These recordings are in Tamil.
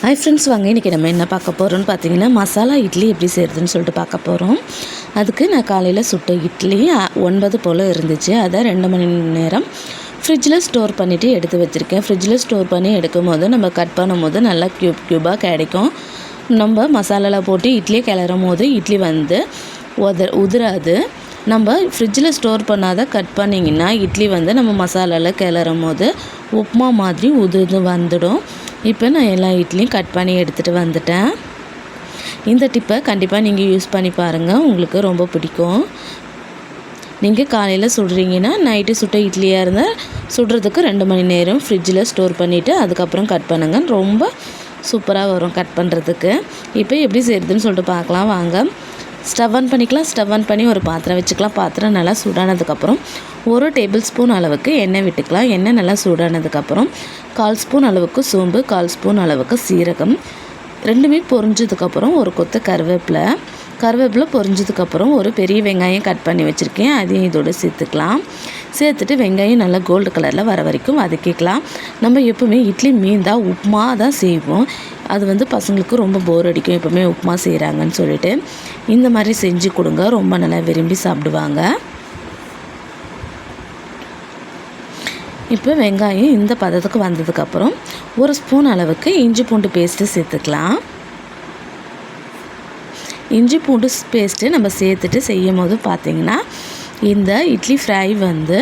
ஹாய் ஃப்ரெண்ட்ஸ், வாங்க இன்றைக்கி நம்ம என்ன பார்க்க போகிறோம்னு பார்த்தீங்கன்னா, மசாலா இட்லி எப்படி செய்கிறதுன்னு சொல்லிட்டு பார்க்க போகிறோம். அதுக்கு நான் காலையில் சுட்ட இட்லி 9 போல் இருந்துச்சு. அதை 2 மணி நேரம் ஃப்ரிட்ஜில் ஸ்டோர் பண்ணிவிட்டு எடுத்து வச்சுருக்கேன். ஃப்ரிட்ஜில் ஸ்டோர் பண்ணி எடுக்கும் போது நம்ம கட் பண்ணும் போது நல்லா க்யூபாக கிடைக்கும். நம்ம மசாலாவில் போட்டு இட்லியை கிளறும் போது இட்லி வந்து உதிராது. நம்ம ஃப்ரிட்ஜில் ஸ்டோர் பண்ணாத கட் பண்ணிங்கன்னா இட்லி வந்து நம்ம மசாலாவில் கிளறும் போது உப்புமா மாதிரி உதிர்ந்து வந்துடும். இப்போ நான் எல்லா இட்லியும் கட் பண்ணி எடுத்துகிட்டு வந்துட்டேன். இந்த டிப்பை கண்டிப்பாக நீங்கள் யூஸ் பண்ணி பாருங்கள், உங்களுக்கு ரொம்ப பிடிக்கும். நீங்கள் காலையில் சுடுறீங்கன்னா நைட்டு சுட்ட இட்லியாக இருந்தால் சுடுறதுக்கு 2 மணி நேரம் ஃப்ரிட்ஜில் ஸ்டோர் பண்ணிவிட்டு அதுக்கப்புறம் கட் பண்ணுங்கள். ரொம்ப சூப்பராக வரும் கட் பண்ணுறதுக்கு. இப்போ எப்படி செய்கிறதுன்னு சொல்லிட்டு பார்க்கலாம் வாங்க. ஸ்டவ் ஆன் பண்ணிக்கலாம். ஸ்டவ் ஆன் பண்ணி ஒரு பாத்திரம் வச்சுக்கலாம். பாத்திரம் நல்லா சூடானதுக்கப்புறம் 1 டேபிள் ஸ்பூன் அளவுக்கு எண்ணெய் விட்டுக்கலாம். எண்ணெய் நல்லா சூடானதுக்கப்புறம் 1/4 ஸ்பூன் அளவுக்கு சோம்பு, 1/4 ஸ்பூன் அளவுக்கு சீரகம், ரெண்டுமே பொரிஞ்சதுக்கப்புறம் ஒரு கொத்து கருவேப்பிலை பொரிஞ்சதுக்கப்புறம் ஒரு பெரிய வெங்காயம் கட் பண்ணி வச்சுருக்கேன், அதையும் இதோடு சேர்த்துக்கலாம். சேர்த்துட்டு வெங்காயம் நல்லா கோல்டு கலரில் வர வரைக்கும் வதக்கிக்கலாம். நம்ம எப்போவுமே இட்லி மீந்தா உப்புமா தான் செய்வோம். அது வந்து பசங்களுக்கு ரொம்ப போர் அடிக்கும் எப்போவுமே உப்புமா செய்கிறாங்கன்னு சொல்லிட்டு. இந்த மாதிரி செஞ்சு கொடுங்க, ரொம்ப நல்லா விரும்பி சாப்பிடுவாங்க. இப்போ வெங்காயம் இந்த பதத்துக்கு வந்ததுக்கப்புறம் 1 ஸ்பூன் அளவுக்கு இஞ்சி பூண்டு பேஸ்ட்டு சேர்த்துக்கலாம். இஞ்சி பூண்டு பேஸ்ட்டு நம்ம சேர்த்துட்டு செய்யும் போது பார்த்திங்கன்னா இந்த இட்லி ஃப்ரை வந்து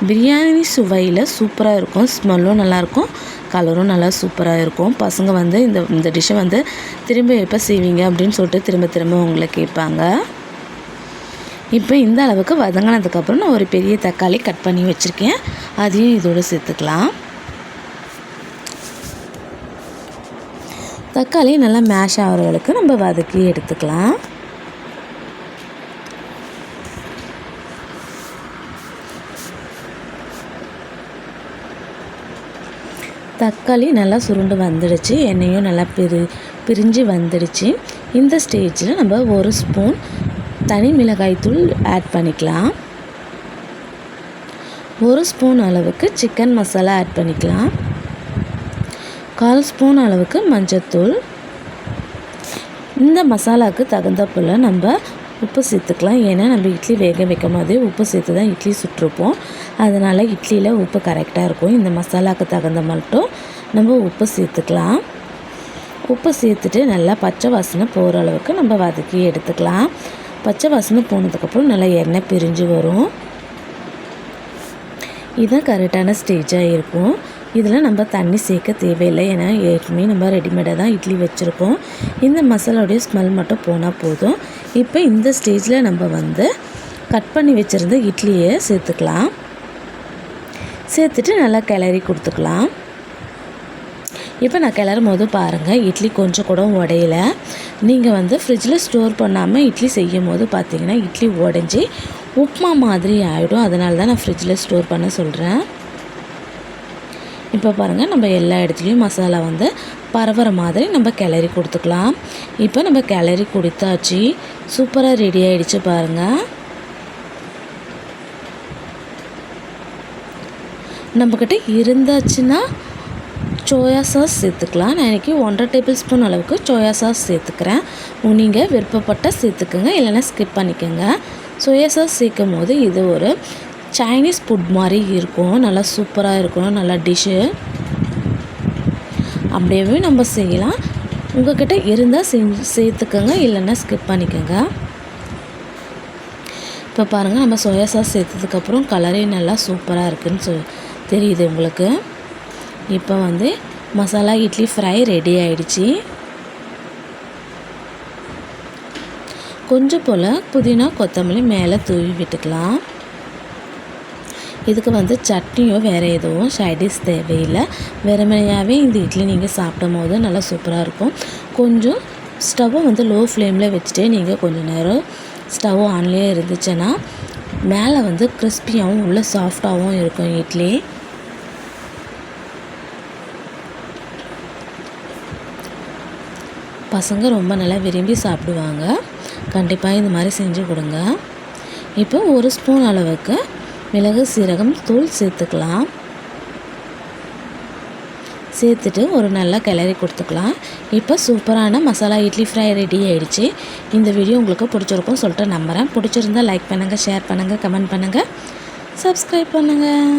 பிரியாணி சுவையில் சூப்பராக இருக்கும். ஸ்மெல்லும் நல்லாயிருக்கும், கலரும் நல்லா சூப்பராக இருக்கும். பசங்க வந்து இந்த டிஷ்ஷை வந்து திரும்ப எப்போ செய்வீங்க அப்படின்னு சொல்லிட்டு திரும்ப உங்களை கேட்பாங்க. இப்போ இந்த அளவுக்கு வதங்கினதுக்கப்புறம் நான் ஒரு பெரிய தக்காளி கட் பண்ணி வச்சுருக்கேன், அதையும் இதோடு சேர்த்துக்கலாம். தக்காளி நல்லா மேஷ் ஆகிறவங்களுக்கு நம்ம வதக்கி எடுத்துக்கலாம். தக்காளி நல்லா சுருண்டு வந்துடுச்சு, எண்ணெயும் நல்லா பிரிஞ்சு வந்துடுச்சு. இந்த ஸ்டேஜில் நம்ம 1 ஸ்பூன் தனி மிளகாய்த்தூள் ஆட் பண்ணிக்கலாம். 1 ஸ்பூன் அளவுக்கு சிக்கன் மசாலா ஆட் பண்ணிக்கலாம். 1/4 ஸ்பூன் அளவுக்கு மஞ்சத்தூள். இந்த மசாலாவுக்கு தகுந்த போல் நம்ம உப்பு சேர்த்துக்கலாம். ஏன்னா நம்ம இட்லி வேக வைக்கும் போதே உப்பு சேர்த்து தான் இட்லி சுட்டிருப்போம். அதனால் இட்லியில் உப்பு கரெக்டாக இருக்கும். இந்த மசாலாவுக்கு தகுந்த மட்டும் நம்ம உப்பு சேர்த்துக்கலாம். உப்பு சேர்த்துட்டு நல்லா பச்சை வாசனை போகிற அளவுக்கு நம்ம வதக்கி எடுத்துக்கலாம். பச்சை வாசனை போனதுக்கப்புறம் நல்லா எண்ணெய் பிரிஞ்சு வரும். இதுதான் கரெக்டான ஸ்டேஜாக இருக்கும். இதில் நம்ம தண்ணி சேர்க்க தேவையில்லை, ஏன்னா ஏற்கனவே நம்ம ரெடிமேடாக தான் இட்லி வச்சுருக்கோம். இந்த மசாலாவுடைய ஸ்மெல் மட்டும் போனால் போதும். இப்போ இந்த ஸ்டேஜில் நம்ம வந்து கட் பண்ணி வச்சுருந்த இட்லியை சேர்த்துக்கலாம். சேர்த்துட்டு நல்லா கிளறி கொடுத்துக்கலாம். இப்போ நான் கிளறும் போது பாருங்கள், இட்லி கொஞ்சம் கூட உடையில. நீங்கள் வந்து ஃப்ரிட்ஜில் ஸ்டோர் பண்ணாமல் இட்லி செய்யும் போது பார்த்திங்கன்னா இட்லி உடஞ்சி உப்புமா மாதிரி ஆகிடும். அதனால தான் நான் ஃப்ரிட்ஜில் ஸ்டோர் பண்ண சொல்கிறேன். இப்போ பாருங்கள், நம்ம எல்லா இடத்துலையும் மசாலா வந்து பரவுற மாதிரி நம்ம கிளறி கொடுத்துக்கலாம். இப்போ நம்ம கிளறி கொடுத்தாச்சு, சூப்பராக ரெடி ஆகிடுச்சு பாருங்கள். நம்மக்கிட்ட இருந்தாச்சுன்னா சோயா சாஸ் சேர்த்துக்கலாம். நான் இன்றைக்கி 1/2 டேபிள் ஸ்பூன் அளவுக்கு சோயா சாஸ் சேர்த்துக்கிறேன். நீங்கள் விருப்பப்பட்டால் சேர்த்துக்குங்க, இல்லைன்னா ஸ்கிப் பண்ணிக்கோங்க. சோயா சாஸ் சேர்க்கும் போது இது ஒரு சைனீஸ் ஃபுட் மாதிரி இருக்கும், நல்லா சூப்பராக இருக்கும். நல்லா டிஷ்ஷு அப்படியே நம்ம செய்யலாம். உங்கள்கிட்ட இருந்தால் சேர்த்துக்கோங்க, இல்லைன்னா ஸ்கிப் பண்ணிக்கோங்க. இப்போ பாருங்கள், நம்ம சோயா சாஸ் சேர்த்ததுக்கப்புறம் கலரே நல்லா சூப்பராக இருக்குதுன்னு தெரியுது உங்களுக்கு. இப்போ வந்து மசாலா இட்லி ஃப்ரை ரெடி ஆகிடுச்சு. கொஞ்சம் போல் புதினா கொத்தமல்லி மேலே தூவி விட்டுக்கலாம். இதுக்கு வந்து சட்னியோ வேறு எதுவும் சைடிஷ் தேவையில்லை. வெறுமனையாகவே இந்த இட்லி நீங்கள் சாப்பிடும் போது நல்லா சூப்பராக இருக்கும். கொஞ்சம் ஸ்டவ்வை வந்து லோ ஃப்ளேமில் வச்சுட்டே நீங்கள் கொஞ்சம் நேரம் ஸ்டவ் ஆன்லேயே இருந்துச்சுன்னா மேலே வந்து கிறிஸ்பியாகவும் உள்ள சாஃப்டாகவும் இருக்கும் இட்லி. பசங்க ரொம்ப நல்லா விரும்பி சாப்பிடுவாங்க. கண்டிப்பாக இந்த மாதிரி செஞ்சு கொடுங்க. இப்போ 1 ஸ்பூன் அளவுக்கு மிளகு சீரகம் தூள் சேர்த்துக்கலாம். சேர்த்துட்டு ஒரு நல்லா கிளறி கொடுத்துக்கலாம். இப்போ சூப்பரான மசாலா இட்லி ஃப்ரை ரெடி ஆகிடுச்சு. இந்த வீடியோ உங்களுக்கு பிடிச்சிருக்கும் சொல்லிட்டு நம்புகிறேன். பிடிச்சிருந்தால் லைக் பண்ணுங்கள், ஷேர் பண்ணுங்கள், கமெண்ட் பண்ணுங்கள், சப்ஸ்கிரைப் பண்ணுங்கள்.